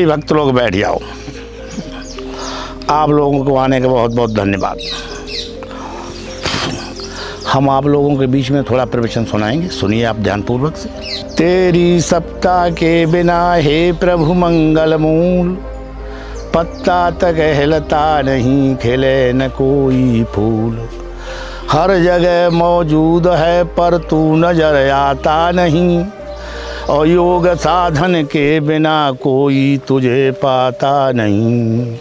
भक्त लोग बैठ जाओ। आप लोगों को आने का बहुत बहुत धन्यवाद। हम आप लोगों के बीच में थोड़ा प्रवचन सुनाएंगे, सुनिए आप ध्यानपूर्वक से। तेरी सप्ताह के बिना हे प्रभु मंगल मूल, पत्ता तक हिलता नहीं, खिले न कोई फूल। हर जगह मौजूद है पर तू नजर आता नहीं, और योग साधन के बिना कोई तुझे पाता नहीं।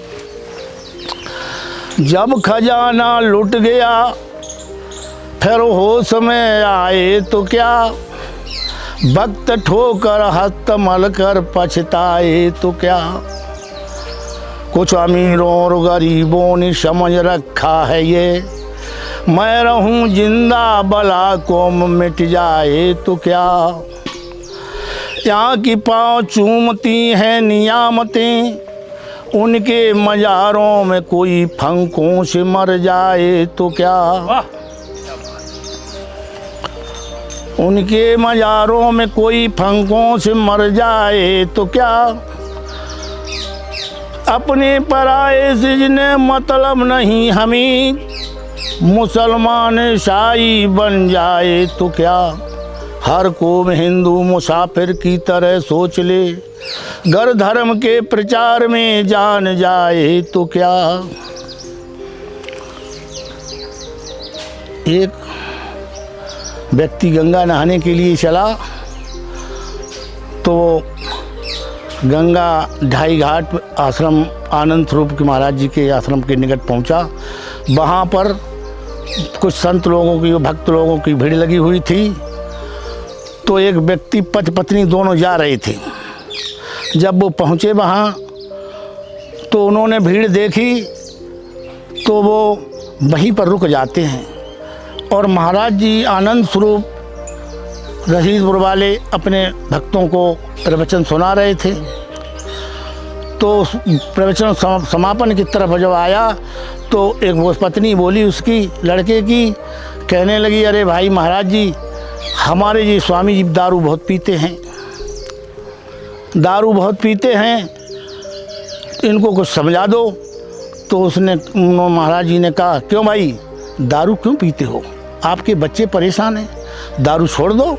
जब खजाना लुट गया फिर होश में आए तो क्या, भक्त ठोकर हस्त मल कर पछताए तो क्या। कुछ अमीरों और गरीबों ने समझ रखा है ये, मैं रहूं जिंदा भला कौम मिट जाए तो क्या। यहाँ की पाँव चूमती हैं नियामतें, उनके मज़ारों में कोई फंकों से मर जाए तो क्या। उनके मज़ारों में कोई फंकों से मर जाए तो क्या। अपने पराये से जिन्हें मतलब नहीं हमें, मुसलमान शाही बन जाए तो क्या। हर कौम हिंदू मुसाफिर की तरह सोच ले, घर धर्म के प्रचार में जान जाए तो क्या। एक व्यक्ति गंगा नहाने के लिए चला तो गंगा ढाई घाट आश्रम आनंद स्वरूप के महाराज जी के आश्रम के निकट पहुंचा। वहाँ पर कुछ संत लोगों की, भक्त लोगों की भीड़ लगी हुई थी। तो एक व्यक्ति पति पत्नी दोनों जा रहे थे। जब वो पहुँचे वहाँ तो उन्होंने भीड़ देखी तो वो वहीं पर रुक जाते हैं, और महाराज जी आनंद स्वरूप रसीदपुर वाले अपने भक्तों को प्रवचन सुना रहे थे। तो प्रवचन समापन की तरफ जब आया तो एक वो पत्नी बोली उसकी लड़के की, कहने लगी, अरे भाई महाराज जी, हमारे जी स्वामी जी दारू बहुत पीते हैं, दारू बहुत पीते हैं, इनको कुछ समझा दो। तो उसने महाराज जी ने कहा, क्यों भाई दारू क्यों पीते हो, आपके बच्चे परेशान हैं, दारू छोड़ दो,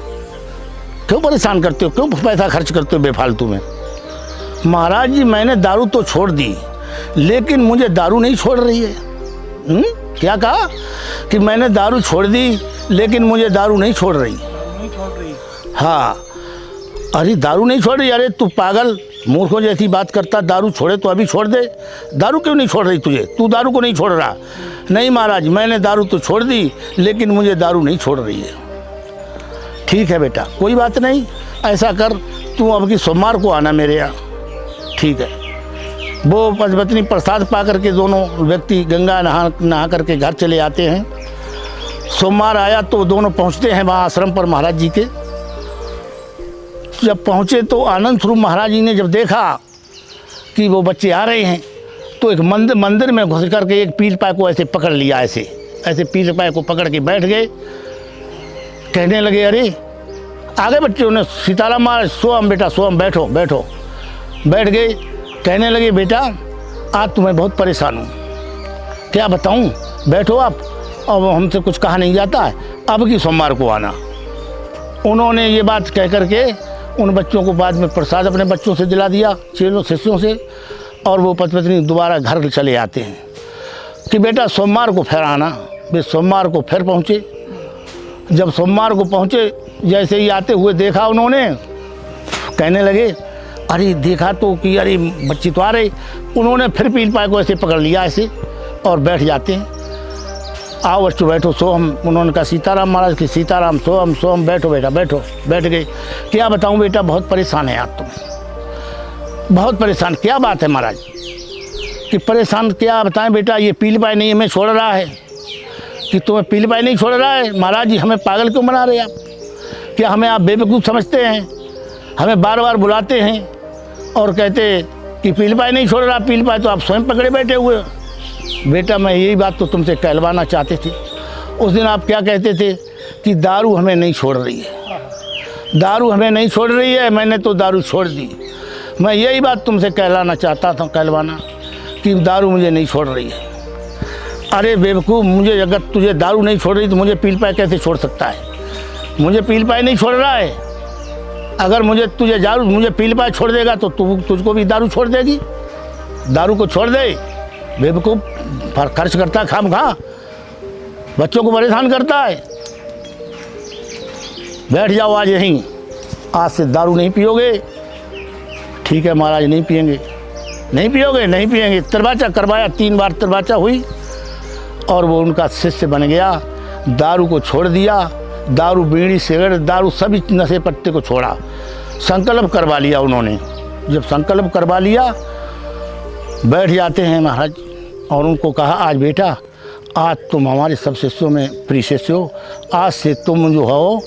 क्यों परेशान करते हो, क्यों पैसा खर्च करते हो बेफालतू में। महाराज जी मैंने दारू तो छोड़ दी, लेकिन मुझे दारू नहीं छोड़ रही है। क्या कहा कि मैंने दारू छोड़ दी लेकिन मुझे दारू नहीं छोड़ रही। हाँ, अरे दारू नहीं छोड़ रही, अरे तू पागल मूर्खों जैसी बात करता, दारू छोड़े तो अभी छोड़ दे, दारू क्यों नहीं छोड़ रही तुझे, तू दारू को नहीं छोड़ रहा। नहीं महाराज मैंने दारू तो छोड़ दी लेकिन मुझे दारू नहीं छोड़ रही है। ठीक है बेटा, कोई बात नहीं, ऐसा कर तू अब की सोमवार को आना मेरे यहाँ। ठीक है। वो पत्नी प्रसाद पा करके दोनों व्यक्ति गंगा नहा करके घर चले आते हैं। सोमवार आया तो दोनों पहुँचते हैं वहाँ आश्रम पर महाराज जी के। जब पहुँचे तो आनंद स्वरूप महाराज जी ने जब देखा कि वो बच्चे आ रहे हैं तो एक मंदिर में घुस करके एक पील पाए को ऐसे पकड़ लिया, ऐसे पील पाए को पकड़ के बैठ गए। कहने लगे, अरे आगे बच्चों ने सीताराम महाराज, सोम बेटा सोम, बैठो बैठो। बैठ गए। कहने लगे, बेटा आज तुम्हें बहुत परेशान हूँ, क्या बताऊँ, बैठो आप, अब हमसे कुछ कहा नहीं जाता है, अब की सोमवार को आना। उन्होंने ये बात कह करके उन बच्चों को बाद में प्रसाद अपने बच्चों से दिला दिया, चेलों शिष्यों से, और वो पत्नी दोबारा घर चले आते हैं कि बेटा सोमवार को फिर आना। वे सोमवार को फिर पहुँचे। जब सोमवार को पहुँचे, जैसे ही आते हुए देखा उन्होंने, कहने लगे, अरे देखा तो कि अरे बच्चे तो आ रहे। उन्होंने फिर पील पाए को ऐसे पकड़ लिया ऐसे, और बैठ जाते हैं। आओ बच्चों बैठो, सोम। उन्होंने कहा सीताराम महाराज की, सीताराम, सोम सोम, बैठो बेटा बैठो। बैठ गए। क्या बताऊं बेटा, बहुत परेशान है आज तुम्हें, बहुत परेशान। क्या बात है महाराज कि परेशान, क्या बताएं बेटा, ये पील पाए नहीं हमें छोड़ रहा है। कि तुम्हें पील पाए नहीं छोड़ रहा है, महाराज जी हमें पागल क्यों बना रहे आप, क्या हमें आप बेवकूफ़ समझते हैं। हमें बार बार बुलाते हैं और कहते कि पील पाए नहीं छोड़ रहा, पील पाए तो आप स्वयं पकड़े बैठे हुए हो। बेटा मैं यही बात तो तुमसे कहलवाना चाहते थे। उस दिन आप क्या कहते थे कि दारू हमें नहीं छोड़ रही है, दारू हमें नहीं छोड़ रही है, मैंने तो दारू छोड़ दी। मैं यही बात तुमसे कहलाना चाहता था, कहलवाना, कि दारू मुझे नहीं छोड़ रही है। अरे बेवकूफ़, मुझे अगर तुझे दारू नहीं छोड़ रही तो मुझे पील पाए कैसे छोड़ सकता है? मुझे पील पाए नहीं छोड़ रहा है। अगर मुझे पील पाए छोड़ देगा तो तुझको भी दारू छोड़ देगी। दारू को छोड़ दे बेवकूफ़, खर्च करता है खामखा, बच्चों को परेशान करता है। बैठ जाओ आज यहीं, आज से दारू नहीं पियोगे। ठीक है महाराज, नहीं पिएंगे। नहीं पियोगे? नहीं पिएंगे। तरबाचा करवाया, 3 बार तरबाचा हुई और वो उनका शिष्य बन गया। दारू को छोड़ दिया, दारू, बीड़ी, सिगरेट, दारू, सभी नशे पत्ते को छोड़ा। संकल्प करवा लिया उन्होंने। जब संकल्प करवा लिया, बैठ जाते हैं महाराज और उनको कहा, आज बेटा, आज तुम हमारे सब शिष्यों में प्रिय शिष्य हो। आज से तुम जो हो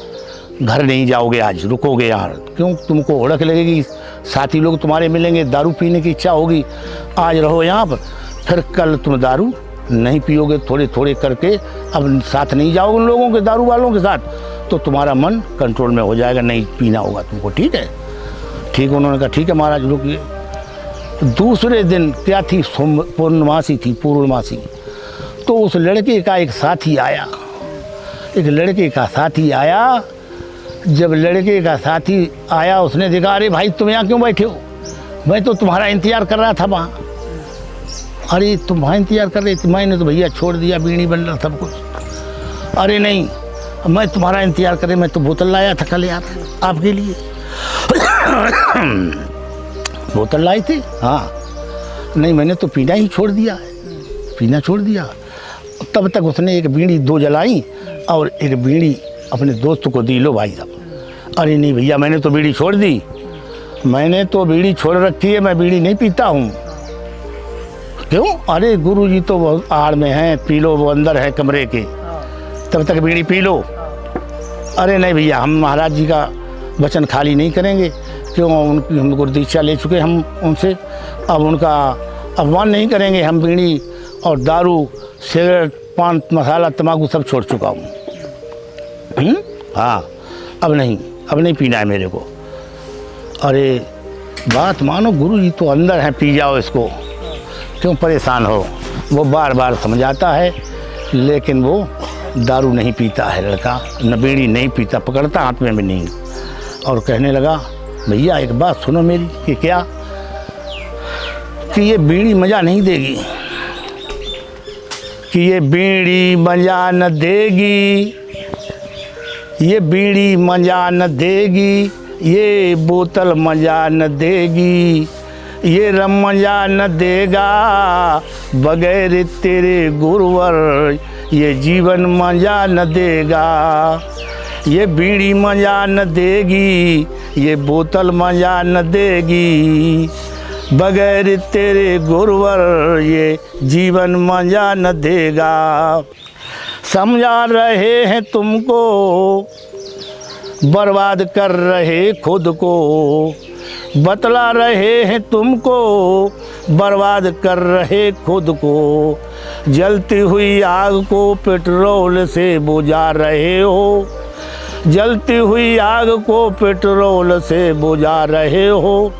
घर नहीं जाओगे, आज रुकोगे यहाँ। क्यों? तुमको उड़क लगेगी, साथी लोग तुम्हारे मिलेंगे, दारू पीने की इच्छा होगी। आज रहो यहाँ पर, फिर कल तुम दारू नहीं पियोगे, थोड़े थोड़े करके। अब साथ नहीं जाओगे उन लोगों के, दारू वालों के साथ, तो तुम्हारा मन कंट्रोल में हो जाएगा, नहीं पीना होगा तुमको। ठीक है? ठीक। उन्होंने कहा ठीक है महाराज, रुकिए। दूसरे दिन क्या थी? पूर्णमासी थी, पूर्णमासी। तो उस लड़के का एक साथी आया, एक लड़के का साथी आया। जब लड़के का साथी आया, उसने देखा, अरे भाई तुम यहाँ क्यों बैठे हो? मैं तो तुम्हारा इंतज़ार कर रहा था वहाँ। अरे तुम वहाँ इंतज़ार कर रहे थे? मैंने तो भैया छोड़ दिया, बीड़ी बंडल सब कुछ। अरे नहीं, मैं तुम्हारा इंतज़ार कर रही, मैं तो बोतल लाया था कल यार आपके लिए। बोतल लाई थी? हाँ। नहीं, मैंने तो पीना ही छोड़ दिया है, पीना छोड़ दिया। तब तक उसने एक बीड़ी 2 जलाई और एक बीड़ी अपने दोस्त को दी, लो भाई साहब। अरे नहीं भैया, मैंने तो बीड़ी छोड़ दी, मैंने तो बीड़ी छोड़ रखी है, मैं बीड़ी नहीं पीता हूँ। क्यों? अरे गुरुजी तो आड़ में हैं, पी लो, वो अंदर है कमरे के, तब तक बीड़ी पी लो। अरे नहीं भैया, हम महाराज जी का वचन खाली नहीं करेंगे। क्यों? उनकी हम गुरुदीक्षा ले चुके हम उनसे, अब उनका अपमान नहीं करेंगे। हम बीड़ी और दारू, सिगरेट, पान मसाला, तम्बाकू सब छोड़ चुका हूँ। हाँ, अब नहीं पीना है मेरे को। अरे बात मानो, गुरुजी तो अंदर हैं, पी जाओ इसको, क्यों परेशान हो? वो बार बार समझाता है, लेकिन वो दारू नहीं पीता है लड़का, न बीड़ी नहीं पीता, पकड़ता हाथ में भी नहीं। और कहने लगा, भैया एक बात सुनो मेरी। कि क्या? कि ये बीड़ी मज़ा नहीं देगी, कि ये बीड़ी मज़ा न देगी, ये बीड़ी मज़ा न देगी, ये बोतल मज़ा न देगी, ये रम मज़ा न देगा, बगैर तेरे गुरुवर ये जीवन मज़ा न देगा। ये बीड़ी मज़ा न देगी, ये बोतल मज़ा न देगी, बगैर तेरे गुरुवर ये जीवन मज़ा न देगा। समझा रहे हैं तुमको, बर्बाद कर रहे खुद को, बतला रहे हैं तुमको, बर्बाद कर रहे खुद को। जलती हुई आग को पेट्रोल से बुझा रहे हो, जलती हुई आग को पेट्रोल से बुझा रहे हो।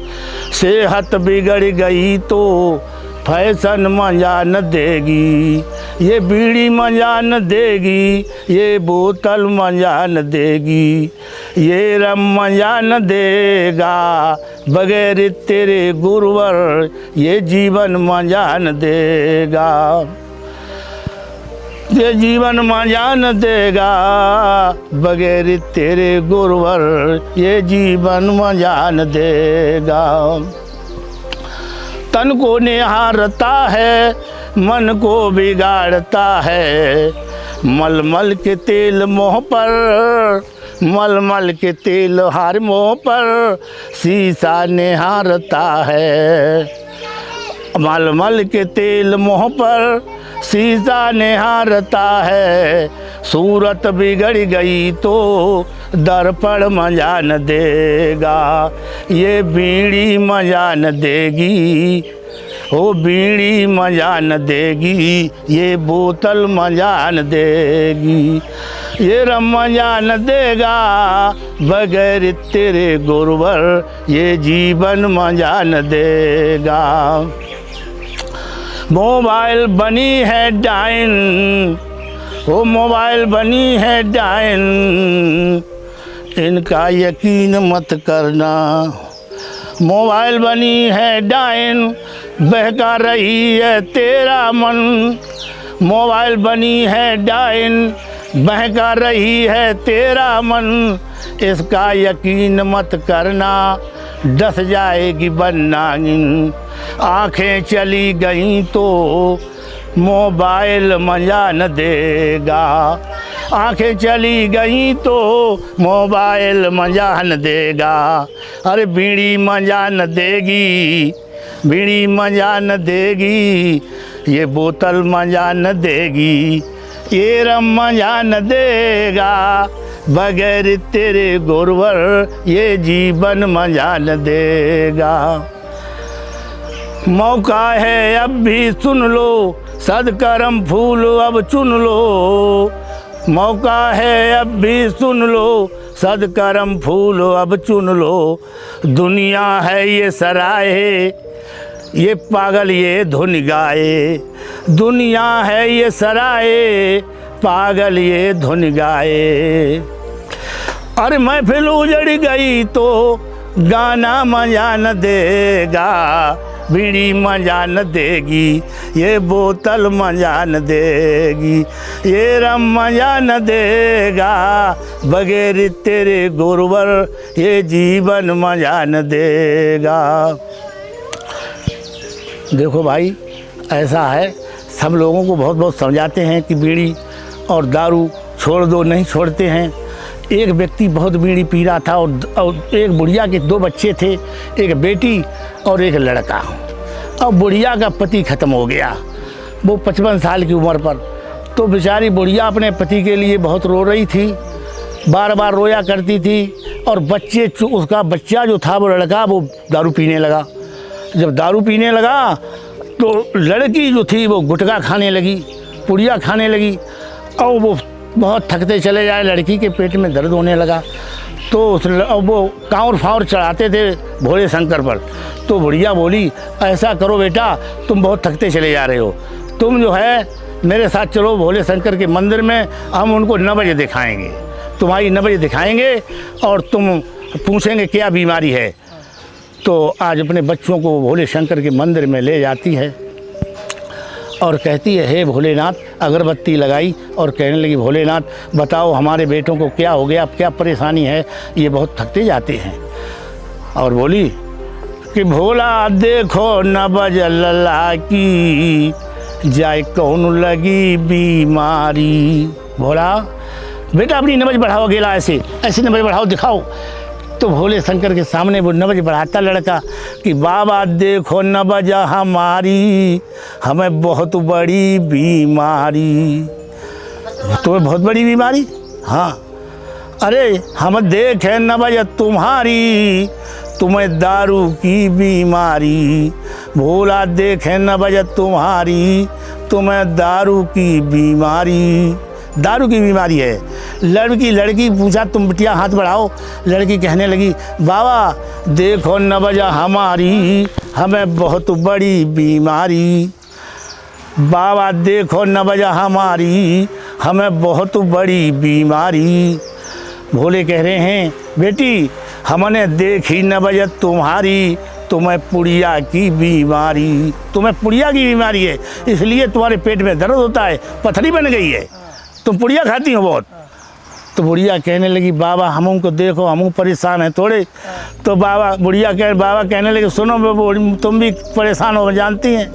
सेहत बिगड़ गई तो फैशन मज़ा न देगी, ये बीड़ी मज़ा न देगी, ये बोतल मज़ा न देगी, ये रम मज़ा न देगा, बगैर तेरे गुरुवर ये जीवन मज़ा न देगा, ये जीवन मज़ा न देगा, बगैर तेरे गुरुवर ये जीवन मज़ा न देगा। तन को निहारता है, मन को बिगाड़ता है, मलमल के तेल मुँह पर, मलमल के तेल हर मुँह पर शीशा निहारता है, मलमल के तेल मुँह पर शीशा निहारता है। सूरत बिगड़ गई तो दर्पण मज़ा न देगा, ये बीड़ी मज़ा न देगी, हो बीड़ी मजा न देगी, ये बोतल मजा न देगी, ये रम मजा न देगा, बगैर तेरे गुरुवर ये जीवन मजा न देगा। मोबाइल बनी है डाइन, वो मोबाइल बनी है डाइन, इनका यकीन मत करना। मोबाइल बनी है डाइन, बहका रही है तेरा मन। मोबाइल बनी है डाइन, बहका रही है तेरा मन, इसका यकीन मत करना, डस जाएगी बनागिन। आँखें चली गईं तो मोबाइल मजा न देगा, आँखें चली गईं तो मोबाइल मजा न देगा। अरे बीड़ी मजा न देगी, बीड़ी मजा न देगी, ये बोतल मजा न देगी, ये रम मजा न देगा, बगैर तेरे गुरुवर ये जीवन मजा न देगा। मौका है अब भी सुन लो, सदकर्म फूल अब चुन लो। मौका है अब भी सुन लो, सदकर्म फूल अब चुन लो। दुनिया है ये सराहे, ये पागल ये धुन गाए। दुनिया है ये सराहे, पागल ये धुन गाए। अरे महफिल उजड़ गई तो गाना मजा न देगा, बीड़ी मजा न देगी, ये बोतल मजा न देगी, ये रम मजा न देगा, बगैर तेरे गुरुवर ये जीवन मजा न देगा। देखो भाई, ऐसा है, सब लोगों को बहुत बहुत समझाते हैं कि बीड़ी और दारू छोड़ दो, नहीं छोड़ते हैं। एक व्यक्ति बहुत बीड़ी पी रहा था और एक बुढ़िया के 2 बच्चे थे, एक बेटी और एक लड़का। अब बुढ़िया का पति ख़त्म हो गया, वो 55 साल की उम्र पर। तो बेचारी बुढ़िया अपने पति के लिए बहुत रो रही थी, बार बार रोया करती थी। और उसका बच्चा जो था वो लड़का, वो दारू पीने लगा। जब दारू पीने लगा तो लड़की जो थी वो गुटखा खाने लगी, पुड़िया खाने लगी, और वो बहुत थकते चले जाए। लड़की के पेट में दर्द होने लगा, तो वो कांवर फावर चढ़ाते थे भोले शंकर पर। तो बुढ़िया बोली, ऐसा करो बेटा, तुम बहुत थकते चले जा रहे हो, तुम जो है मेरे साथ चलो भोले शंकर के मंदिर में, हम उनको 9 बजे दिखाएंगे, तुम्हारी 9 बजे दिखाएंगे और तुम पूछेंगे क्या बीमारी है। तो आज अपने बच्चों को भोले शंकर के मंदिर में ले जाती है और कहती है, हे भोलेनाथ, अगरबत्ती लगाई और कहने लगी, भोलेनाथ बताओ हमारे बेटों को क्या हो गया, क्या परेशानी है, ये बहुत थकते जाते हैं। और बोली कि भोला देखो न बजल्ला की, जाए कौन लगी बीमारी। भोला बेटा अपनी नबज बढ़ाओ, अकेला ऐसे ऐसे नबज बढ़ाओ, दिखाओ। तो भोले शंकर के सामने वो नबज बढ़ाता लड़का कि बाबा देखो नबज हमारी, हमें बहुत बड़ी बीमारी। तुम्हें बहुत बड़ी बीमारी? हाँ। अरे हम देखें नबज तुम्हारी, तुम्हें दारू की बीमारी। भोला देखें नबज तुम्हारी, तुम्हें दारू की बीमारी। दारू की बीमारी है। लड़की पूछा, तुम बिटिया हाथ बढ़ाओ। लड़की कहने लगी, बाबा देखो नबजा हमारी, हमें बहुत बड़ी बीमारी। बाबा देखो नबजा हमारी, हमें बहुत बड़ी बीमारी। भोले कह रहे हैं, बेटी हमने देखी नबज तुम्हारी, तुम्हें पुड़िया की बीमारी। तुम्हें पुड़िया की बीमारी है, इसलिए तुम्हारे पेट में दर्द होता है, पथरी बन गई है, तुम पुड़िया खाती हो बहुत। तो बुढ़िया कहने लगी, बाबा हम उनको देखो, हम परेशान हैं थोड़े। तो बाबा कहने लगे, सुनो तुम भी परेशान हो, जानती हैं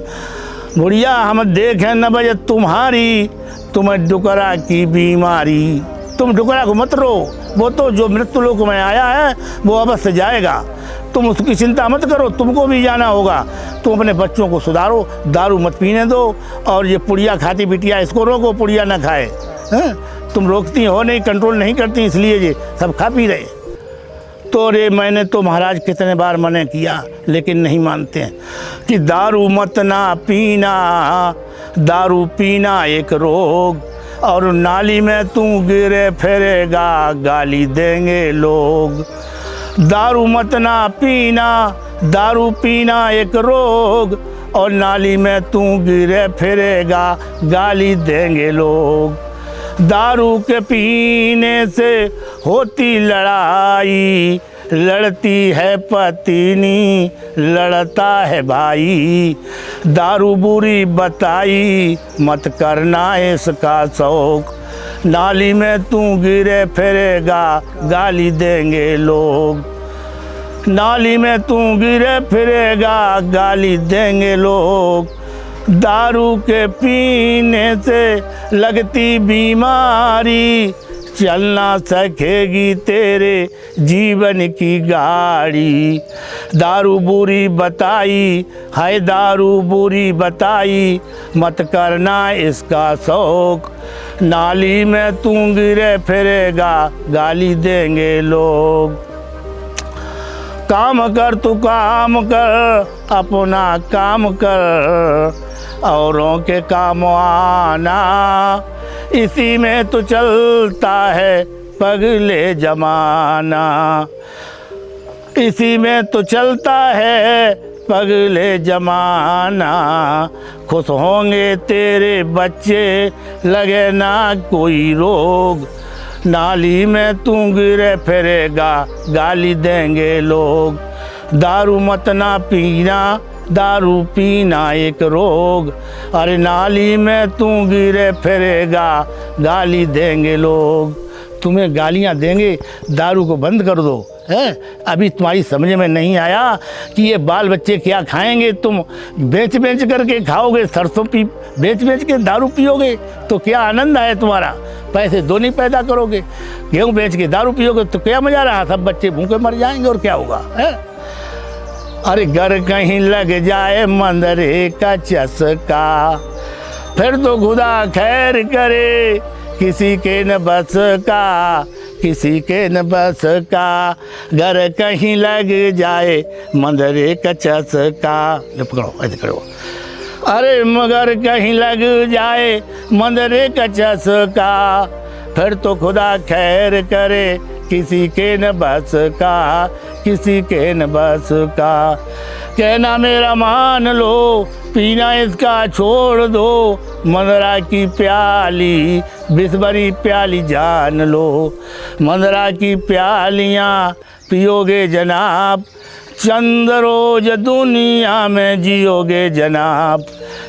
बुढ़िया, हम देखें नबज तुम्हारी, तुम्हें डुकरा की बीमारी। तुम डुकरा को मत रो, वो तो जो मृत्यु लोक में आया है वो अवश्य जाएगा, तुम उसकी चिंता मत करो, तुमको भी जाना होगा। तुम अपने बच्चों को सुधारो, दारू मत पीने दो, और ये पुड़िया खाती बिटिया इसको रोको, पुड़िया ना खाए। हैं? तुम रोकती हो नहीं, कंट्रोल नहीं करती, इसलिए ये सब खा पी रहे। तो रे मैंने तो महाराज कितने बार मना किया लेकिन नहीं मानते हैं कि दारू मत ना पीना, दारू पीना एक रोग, और नाली में तू गिरे फिरेगा गाली देंगे लोग। दारू मत ना पीना, दारू पीना एक रोग, और नाली में तू गिरे फिरेगा गाली देंगे लोग। दारू के पीने से होती लड़ाई, लड़ती है पत्नी लड़ता है भाई। दारू बुरी बताई मत करना इसका शौक, नाली में तू गिरे फिरेगा गाली देंगे लोग। नाली में तू गिरे फिरेगा गाली देंगे लोग। दारू के पीने से लगती बीमारी, चल ना सकेगी तेरे जीवन की गाड़ी। दारू बुरी बताई है, दारू बुरी बताई मत करना इसका शौक, नाली में तू गिरे फिरेगा गाली देंगे लोग। काम कर तू काम कर, अपना काम कर, औरों के काम आना, इसी में तो चलता है पगले जमाना। इसी में तो चलता है पगले जमाना। खुश होंगे तेरे बच्चे लगे ना कोई रोग, नाली में तू गिरे फिरेगा गाली देंगे लोग। दारू मत ना पीना, दारू पीना एक रोग, अरे नाली में तू गिरे फिरेगा गाली देंगे लोग। तुम्हें गालियां देंगे, दारू को बंद कर दो। है अभी तुम्हारी समझ में नहीं आया कि ये बाल बच्चे क्या खाएंगे। तुम बेच बेच करके खाओगे, सरसों पी बेच बेच के दारू पियोगे तो क्या आनंद है तुम्हारा। पैसे दो नहीं पैदा करोगे, गेहूँ बेच के दारू पियोगे तो क्या मजा रहा। सब बच्चे भूखे मर जाएंगे और क्या होगा। है अरे घर कहीं लग जाए मंदरे का चस्का, फिर तो खुदा खैर करे, किसी के न बस का, किसी के न बस का। घर कहीं लग जाए मंदरे का चस्का, पकड़ो ऐसे करो। अरे मगर कहीं लग जाए मंदरे का चस्का, फिर तो खुदा खैर करे, किसी के न बस का, किसी के न बस का। कहना मेरा मान लो, पीना इसका छोड़ दो, मंदरा की प्याली बिस्बरी प्याली जान लो। मंदरा की प्यालियाँ पियोगे जनाब, चंद रोज दुनिया में जियोगे जनाब।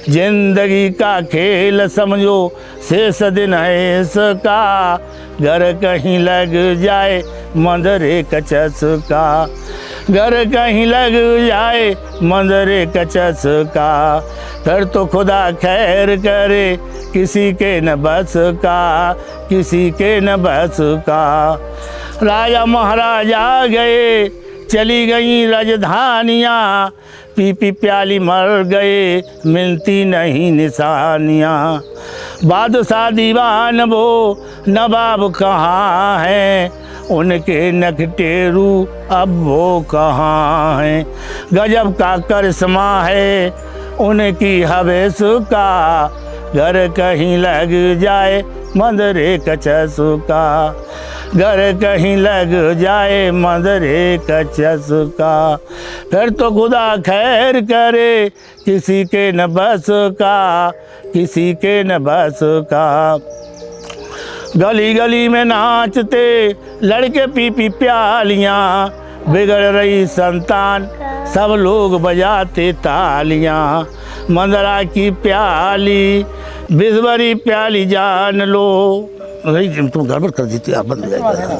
जिंदगी का खेल समझो शेष दिन है इसका, घर कहीं लग जाए मंदरे का चस्का, घर कहीं लग जाए मंदरे का चस्का। फिर तो खुदा खैर करे, किसी के न बस का, किसी के न बस का। राजा महाराजा गए, चली गई राजधानियाँ, पी पी प्याली मर गए, मिलती नहीं निशानियाँ। बादशाह दीवान वो नवाब कहाँ हैं, उनके नखटेरू अब वो कहाँ हैं। गजब का करिश्मा है उनकी हवेस का, घर कहीं लग जाए मंदरे का चस्का, घर कहीं लग जाए मंदरे का चस्का। फिर तो खुदा खैर करे, किसी के न बस का, किसी के न बस का। गली गली में नाचते लड़के पी पी प्यालियाँ, बिगड़ रही संतान सब लोग बजाते तालियाँ। मंदरा की प्याली बिस्बरी प्याली जान लो। नहीं तुम गड़बड़ कर देती आप, बंद हो जाएगा।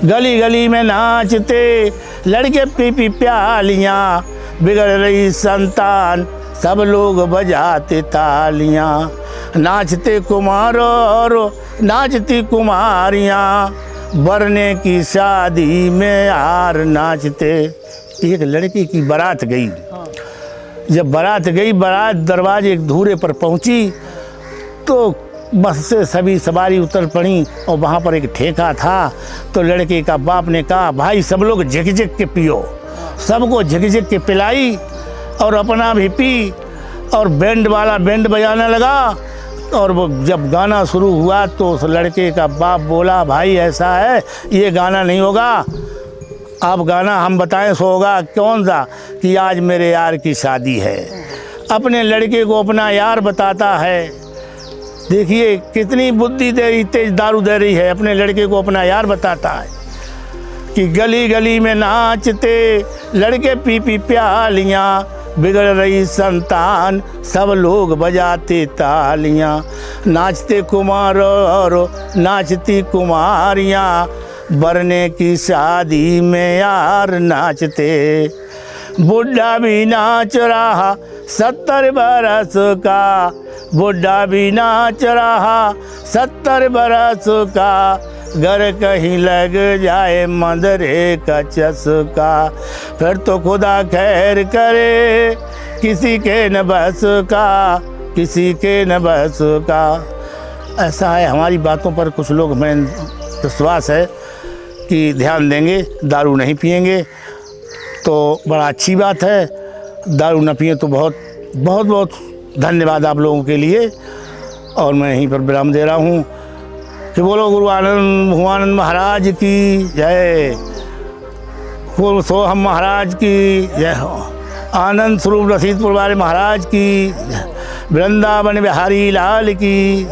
गली गली में नाचते लड़के पी पी प्यालियाँ, बिगड़ रही संतान सब लोग बजाते तालियाँ। नाचते कुमार और नाचती कुमारियाँ, बरने की शादी में यार नाचते। एक लड़की की बारात गई, जब बारात गई, बारात दरवाजे एक धूरे पर पहुंची तो बस से सभी सवारी उतर पड़ी और वहाँ पर एक ठेका था। तो लड़के का बाप ने कहा भाई सब लोग झिक झिक के पियो, सबको झिक झिक के पिलाई और अपना भी पी। और बैंड वाला बैंड बजाने लगा और वो जब गाना शुरू हुआ तो उस लड़के का बाप बोला भाई ऐसा है ये गाना नहीं होगा, आप गाना हम बताएं सो होगा। कौन सा? कि आज मेरे यार की शादी है। अपने लड़के को अपना यार बताता है। देखिए कितनी बुद्धि दे रही, तेज दारू दे रही है, अपने लड़के को अपना यार बताता है। कि गली गली में नाचते लड़के पी पी प्यालियाँ, बिगड़ रही संतान सब लोग बजाते तालियाँ। नाचते कुमार और नाचती कुमारियाँ, बरने की शादी में यार नाचते। बुढ़ा भी नाच रहा 70 बरस का, बुढ़ा भी नाच रहा 70 बरस का, घर कहीं लग जाए मंदरे का चस्का, फिर तो खुदा खैर करे किसी के न बस का, किसी के न बस का। ऐसा है, हमारी बातों पर कुछ लोग, हमें विश्वास है कि ध्यान देंगे, दारू नहीं पिएंगे तो बड़ा अच्छी बात है। दारू न पिए तो बहुत बहुत बहुत धन्यवाद आप लोगों के लिए। और मैं यहीं पर विराम दे रहा हूँ कि बोलो गुरु आनंद भगवानंद महाराज की जय, गुरु सोहम महाराज की जय हो, आनंद स्वरूप रसीदपुर वाले महाराज की, वृंदावन बिहारी लाल की।